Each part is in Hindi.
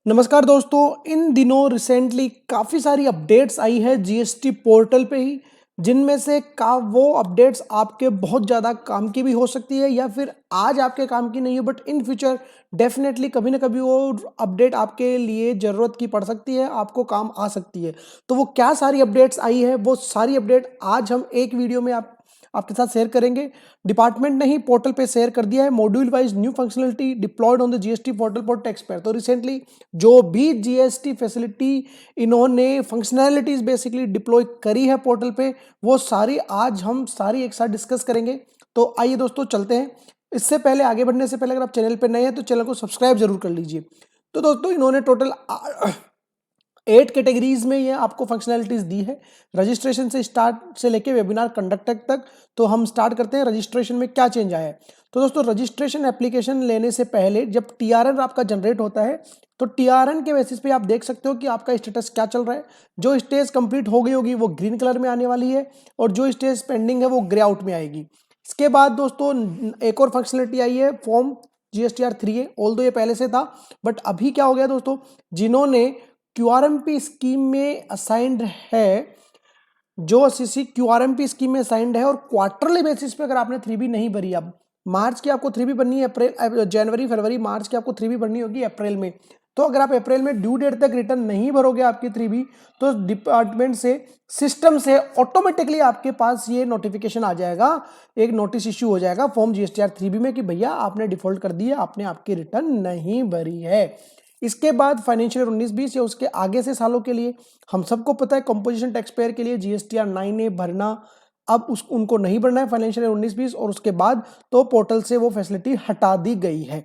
नमस्कार दोस्तों। इन दिनों रिसेंटली काफ़ी सारी अपडेट्स आई है जीएसटी पोर्टल पे ही, जिनमें से का वो अपडेट्स आपके बहुत ज़्यादा काम की भी हो सकती है या फिर आज आपके काम की नहीं है, बट इन फ्यूचर डेफिनेटली कभी ना कभी वो अपडेट आपके लिए ज़रूरत की पड़ सकती है, आपको काम आ सकती है। तो वो क्या सारी अपडेट्स आई है, वो सारी अपडेट आज हम एक वीडियो में आपके साथ शेयर करेंगे। डिपार्टमेंट ने ही पोर्टल पे शेयर कर दिया है module wise new functionality diploid on the GST portal for tax payer. तो रिसेंटली जो भी जीएसटी फैसिलिटी इन्होंने फंक्शनैलिटीज बेसिकली डिप्लॉय करी है पोर्टल पे, वो सारी आज हम सारी एक साथ डिस्कस करेंगे। तो आइए दोस्तों चलते हैं। इससे पहले आगे बढ़ने से पहले अगर आप चैनल पे नए हैं तो चैनल को सब्सक्राइब जरूर कर लीजिए। तो दोस्तों इन्होंने टोटल 8 कैटेगरीज में ये आपको फंक्शनैलिटीज दी है, रजिस्ट्रेशन से स्टार्ट से लेके वेबिनार कंडक्टर तक। तो हम स्टार्ट करते हैं रजिस्ट्रेशन में क्या चेंज आया है। तो दोस्तों रजिस्ट्रेशन एप्लीकेशन लेने से पहले जब टीआरएन आपका जनरेट होता है तो टीआरएन के बेसिस पे आप देख सकते हो कि आपका स्टेटस क्या चल रहा है। जो स्टेज कंप्लीट हो गई होगी वो ग्रीन कलर में आने वाली है और जो स्टेज पेंडिंग है वो ग्रे आउट में आएगी। इसके बाद दोस्तों एक और फंक्शनलिटी आई है फॉर्म जीएसटीआर 3A। ऑल दो ये पहले से था, बट अभी क्या हो गया दोस्तों, जिन्होंने क्यूआरएमपी स्कीम में असाइंड है, जो सीसी क्यूआरएमपी स्कीम में असाइंड है और क्वार्टरली बेसिस पे अगर आपने 3B नहीं भरी, अब मार्च की आपको 3B भरनी है, अप्रैल जनवरी फरवरी मार्च की आपको 3B भरनी होगी अप्रैल में। तो अगर आप अप्रैल में ड्यू डेट तक रिटर्न नहीं भरोगे आपकी 3B, तो डिपार्टमेंट से सिस्टम से ऑटोमेटिकली आपके पास ये नोटिफिकेशन आ जाएगा, एक नोटिस इश्यू हो जाएगा फॉर्म जीएसटीआर 3B में कि भैया आपने डिफॉल्ट कर दिया, आपने आपकी रिटर्न नहीं भरी है। इसके बाद फाइनेंशियल 19-20 या उसके आगे से सालों के लिए हम सबको पता है कंपोजिशन टैक्स पेयर के लिए जीएसटीआर 9A भरना अब उनको नहीं भरना है फाइनेंशियल 19-20, और उसके बाद तो पोर्टल से वो फैसिलिटी हटा दी गई है।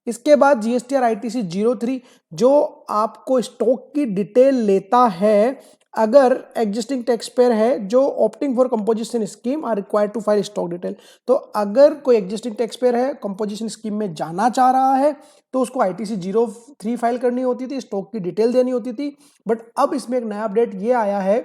इसके बाद जीएसटीआर आईटीसी 03 जो आपको स्टॉक की डिटेल लेता है, अगर एग्जिस्टिंग टैक्स पेयर है जो opting for composition scheme are required to file stock detail. तो अगर कोई एग्जिस्टिंग टैक्स पेयर है कंपोजिशन स्कीम में जाना चाह रहा है तो उसको आईटीसी 03 फाइल करनी होती थी, स्टॉक की डिटेल देनी होती थी। बट अब इसमें एक नया अपडेट ये आया है,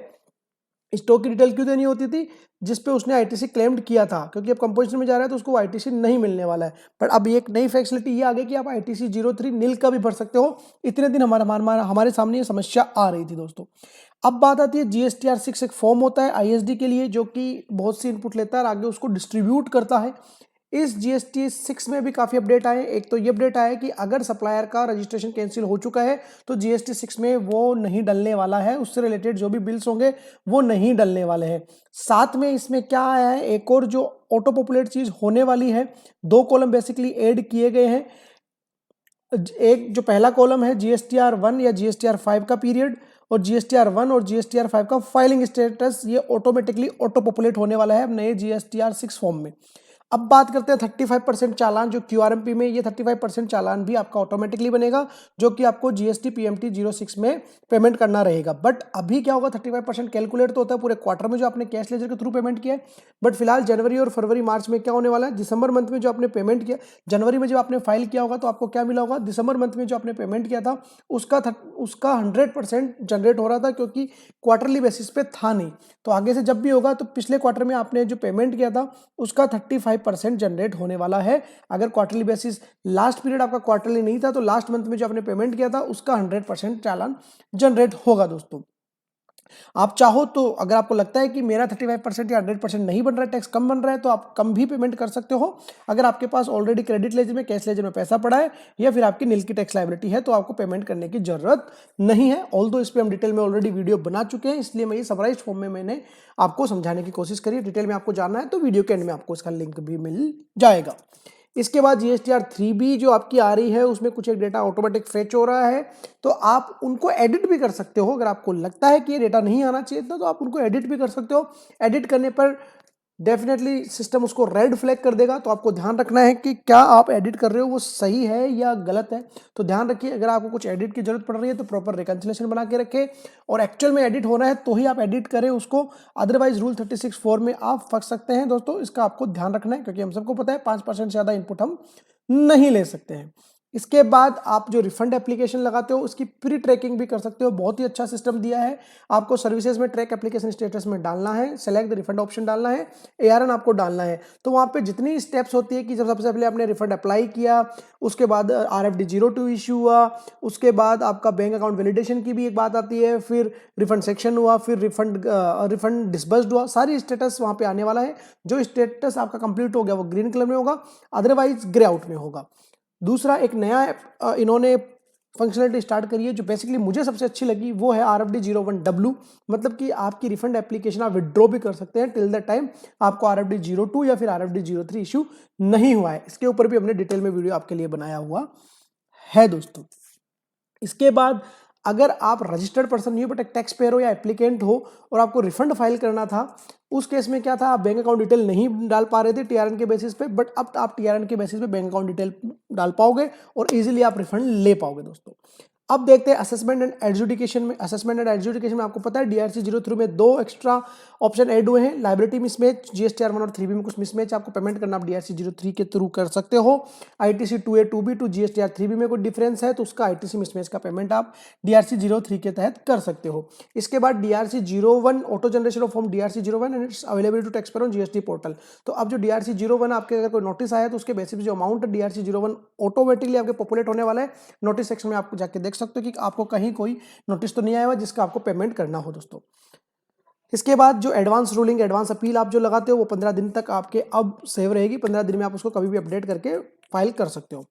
स्टॉक की डिटेल क्यों देनी होती थी, जिसपे उसने आईटीसी क्लेम्ड किया था, क्योंकि अब कंपोजिशन में जा रहा है तो उसको आईटीसी नहीं मिलने वाला है। पर अब एक नई फैसिलिटी ये आ गई कि आप आईटीसी 03 नील का भी भर सकते हो। इतने दिन हमारे सामने ये समस्या आ रही थी दोस्तों। अब बात आती है जीएसटीआर 6 एक फॉर्म होता है आईएसडी के लिए, जो कि बहुत सी इनपुट लेता है और आगे उसको डिस्ट्रीब्यूट करता है। इस जीएसटी 6 में भी काफी अपडेट आए। एक तो ये अपडेट आया कि अगर सप्लायर का रजिस्ट्रेशन कैंसिल हो चुका है तो जीएसटी 6 में वो नहीं डलने वाला है, उससे रिलेटेड जो भी बिल्स होंगे वो नहीं डलने वाले हैं। साथ में इसमें क्या आया है, एक और जो ऑटो पॉपुलेट चीज होने वाली है, 2 कॉलम बेसिकली ऐड किए गए हैं। एक जो पहला कॉलम है जीएसटीआर 1 या जीएसटीआर 5 का पीरियड, और जीएसटीआर 1 और जीएसटीआर 5 का फाइलिंग स्टेटस, ये ऑटोमेटिकली ऑटो पॉपुलेट होने वाला है नए जीएसटीआर 6 फॉर्म में। अब बात करते हैं 35% चालान जो क्यूआरएमपी में, ये 35% चालान भी आपका ऑटोमेटिकली बनेगा, जो कि आपको जीएसटी पीएमटी 06 में पेमेंट करना रहेगा। बट अभी क्या होगा, 35% कैलकुलेट तो होता है पूरे क्वार्टर में जो आपने कैश लेजर के थ्रू पेमेंट किया है, बट फिलहाल जनवरी और फरवरी मार्च में क्या होने वाला है, दिसंबर मंथ में जो आपने पेमेंट किया, जनवरी में जब आपने फाइल किया होगा तो आपको क्या मिला होगा, दिसंबर मंथ में जो आपने पेमेंट किया था उसका 100% जनरेट हो रहा था, क्योंकि क्वार्टरली बेसिस पे था नहीं। तो आगे से जब भी होगा तो पिछले क्वार्टर में आपने जो पेमेंट किया था उसका 35% जनरेट होने वाला है। अगर क्वार्टरली बेसिस लास्ट पीरियड आपका क्वार्टरली नहीं था तो लास्ट मंथ में जो आपने पेमेंट किया था उसका 100% चालान जनरेट होगा दोस्तों। आप चाहो तो अगर आपको लगता है कि मेरा 35% या 100% नहीं बन रहा है, टैक्स कम बन रहा है, तो आप कम भी पेमेंट कर सकते हो। अगर आपके पास ऑलरेडी क्रेडिट लेजर में, कैश लेजर में पैसा पड़ा है या फिर आपकी नील की टैक्स लायबिलिटी है, तो आपको पेमेंट करने की जरूरत नहीं है। ऑल्दो इस पर हम डिटेल में ऑलरेडी वीडियो बना चुके हैं, इसलिए मैं ये समराइज्ड फॉर्म में मैंने आपको समझाने की कोशिश करी। डिटेल में आपको जानना है तो वीडियो के एंड में आपको इसका लिंक भी मिल जाएगा। इसके बाद जीएसटीआर 3B जो आपकी आ रही है, उसमें कुछ एक डेटा ऑटोमेटिक फेच हो रहा है, तो आप उनको एडिट भी कर सकते हो। अगर आपको लगता है कि ये डेटा नहीं आना चाहिए था तो आप उनको एडिट भी कर सकते हो। एडिट करने पर डेफिनेटली सिस्टम उसको रेड फ्लैग कर देगा, तो आपको ध्यान रखना है कि क्या आप एडिट कर रहे हो वो सही है या गलत है। तो ध्यान रखिए, अगर आपको कुछ एडिट की जरूरत पड़ रही है तो प्रॉपर रिकंसिलेशन बना के रखें, और एक्चुअल में एडिट होना है तो ही आप एडिट करें उसको, अदरवाइज रूल 36(4) में आप फंस सकते हैं दोस्तों। इसका आपको ध्यान रखना है, क्योंकि हम सबको पता है 5% से ज़्यादा इनपुट हम नहीं ले सकते हैं। इसके बाद आप जो रिफंड एप्लीकेशन लगाते हो उसकी प्री ट्रैकिंग भी कर सकते हो। बहुत ही अच्छा सिस्टम दिया है। आपको सर्विसेज में ट्रैक एप्लीकेशन स्टेटस में डालना है, सेलेक्ट द रिफंड ऑप्शन डालना है, ARN आपको डालना है। तो वहाँ पे जितनी स्टेप्स होती है कि जब सबसे पहले आपने रिफंड अप्लाई किया, उसके बाद RFD02 इशू हुआ, उसके बाद आपका बैंक अकाउंट वैलिडेशन की भी एक बात आती है, फिर रिफंड सेक्शन हुआ, फिर रिफंड डिस्बर्स्ड हुआ, सारी स्टेटस वहाँ पे आने वाला है। जो स्टेटस आपका कंप्लीट हो गया वो ग्रीन कलर में होगा, अदरवाइज ग्रे आउट में होगा। दूसरा एक नया इन्होंने फंक्शनलिटी स्टार्ट करी है जो बेसिकली मुझे सबसे अच्छी लगी, वो है RFD01W। मतलब कि आपकी रिफंड एप्लीकेशन आप विड्रॉ भी कर सकते हैं टिल द टाइम आपको RFD02 या फिर RFD03 इशू नहीं हुआ है। इसके ऊपर भी हमने डिटेल में वीडियो आपके लिए बनाया हुआ है दोस्तों। इसके बाद अगर आप रजिस्टर्ड पर्सन नहीं हो बट एक टैक्स पेयर हो या एप्लीकेंट हो और आपको रिफंड फाइल करना था, उस केस में क्या था, आप बैंक अकाउंट डिटेल नहीं डाल पा रहे थे TRN के बेसिस पे, बट अब आप TRN के बेसिस पे बैंक अकाउंट डिटेल डाल पाओगे और इजीली आप रिफंड ले पाओगे दोस्तों। अब देखते हैं असेसमेंट एंड एडजुडिकेशन में। असेसमेंट एंड एडजुडिकेशन में आपको पता है DRC03 में 2 एक्स्ट्रा ऑप्शन ऐड हुए हैं। लाइबिलिटी मिसमैच, GSTR 1 और 3B में कुछ मिसमैच आपको पेमेंट करना आप DRC03 के थ्रू कर सकते हो। ITC 2A 2B to GSTR 3B में कोई डिफरेंस है तो उसका ITC मिसमैच का पेमेंट आप DRC03 के तहत कर सकते हो। इसके बाद DRC01 auto generation of form DRC01 and it's available to tax payer on GST portal. तो अब जो DRC01 आपके अगर कोई नोटिस आया तो उसके बेसिस पे जो अमाउंट है DRC01 ऑटोमेटिकली आपके पॉपुलेट होने वाला है। नोटिस सेक्शन में आप जाके देख सकते हो कि आपको कहीं कोई नोटिस तो नहीं आया हुआ जिसका आपको पेमेंट करना हो दोस्तों। इसके बाद जो एडवांस रूलिंग, एडवांस अपील आप जो लगाते हो वो 15 दिन तक आपके अब सेव रहेगी। 15 दिन में आप उसको कभी भी अपडेट करके फाइल कर सकते हो।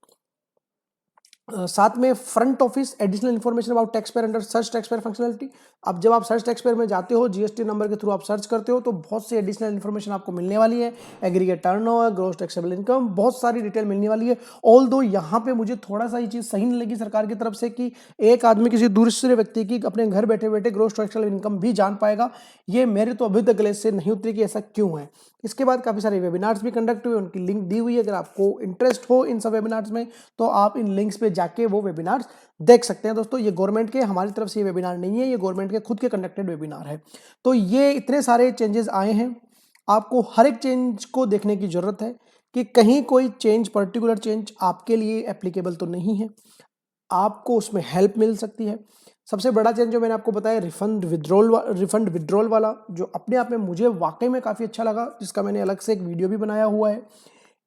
साथ में front office additional information about tax payer under search tax payer functionality. अब जब आप सर्च टैक्स पेयर में जाते हो, GST नंबर के थ्रू आप सर्च करते हो तो बहुत सी एडिशनल इन्फॉर्मेशन आपको मिलने वाली है। Aggregate turnover, gross taxable income, बहुत सारी डिटेल मिलने वाली है। ऑल दो यहाँ पे मुझे थोड़ा सा ये चीज़ सही नहीं लगी सरकार की तरफ से कि एक आदमी किसी दूसरे व्यक्ति की अपने घर बैठे बैठे ग्रॉस टैक्सेबल इनकम भी जान पाएगा। ये मेरे तो अभी तक गले से नहीं उतरी कि ऐसा क्यों है। इसके बाद काफ़ी सारे वेबिनार्स भी कंडक्ट हुए, उनकी लिंक दी हुई है। अगर आपको इंटरेस्ट हो इन सब वेबिनार्स में तो आप इन लिंक्स पे जाके वो वेबिनार्स देख सकते हैं दोस्तों। ये गवर्नमेंट के, हमारी तरफ से ये वेबिनार नहीं है, ये गवर्नमेंट के खुद के कंडक्टेड वेबिनार है। तो ये इतने सारे चेंजेस आए हैं, आपको हर एक चेंज को देखने की जरूरत है कि कहीं कोई चेंज, पर्टिकुलर चेंज आपके लिए एप्लीकेबल तो नहीं है, आपको उसमें हेल्प मिल सकती है। सबसे बड़ा चेंज जो मैंने आपको बताया रिफंड विड्रॉल वाला, जो अपने आप में मुझे वाकई में काफ़ी अच्छा लगा, जिसका मैंने अलग से एक वीडियो भी बनाया हुआ है।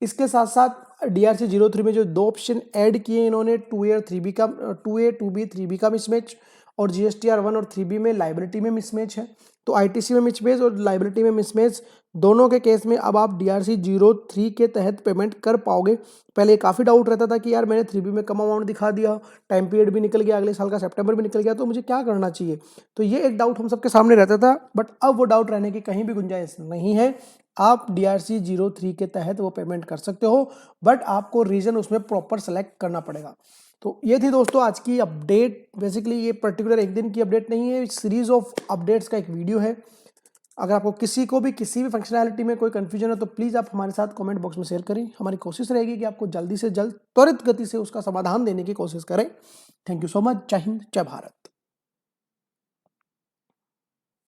इसके साथ साथ DRC03 में जो 2 ऑप्शन ऐड किए इन्होंने, 2A और 3B का, 2A 2B 3B का मिसमैच, और GSTR 1 और 3B में लाइबिलिटी में मिसमैच है। तो ITC में मिसमैच और लाइबिलिटी में मिसमैच, दोनों के केस में अब आप DRC03 के तहत पेमेंट कर पाओगे। पहले काफ़ी डाउट रहता था कि यार मैंने 3B में कम अमाउंट दिखा दिया, टाइम पीरियड भी निकल गया, अगले साल का सितंबर भी निकल गया, तो मुझे क्या करना चाहिए। तो ये एक डाउट हम सबके सामने रहता था, बट अब वो डाउट रहने की कहीं भी गुंजाइश नहीं है। आप DRC03 के तहत वो पेमेंट कर सकते हो, बट आपको रीजन उसमें प्रॉपर सेलेक्ट करना पड़ेगा। तो ये थी दोस्तों आज की अपडेट। बेसिकली ये पर्टिकुलर एक दिन की अपडेट नहीं है, सीरीज ऑफ अपडेट्स का एक वीडियो है। अगर आपको किसी को भी किसी भी फंक्शनैलिटी में कोई कंफ्यूजन है तो प्लीज़ आप हमारे साथ कमेंट बॉक्स में शेयर करें। हमारी कोशिश रहेगी कि आपको जल्दी से जल्द, त्वरित गति से उसका समाधान देने की कोशिश करें। Thank you so much. जय हिंद, जय भारत।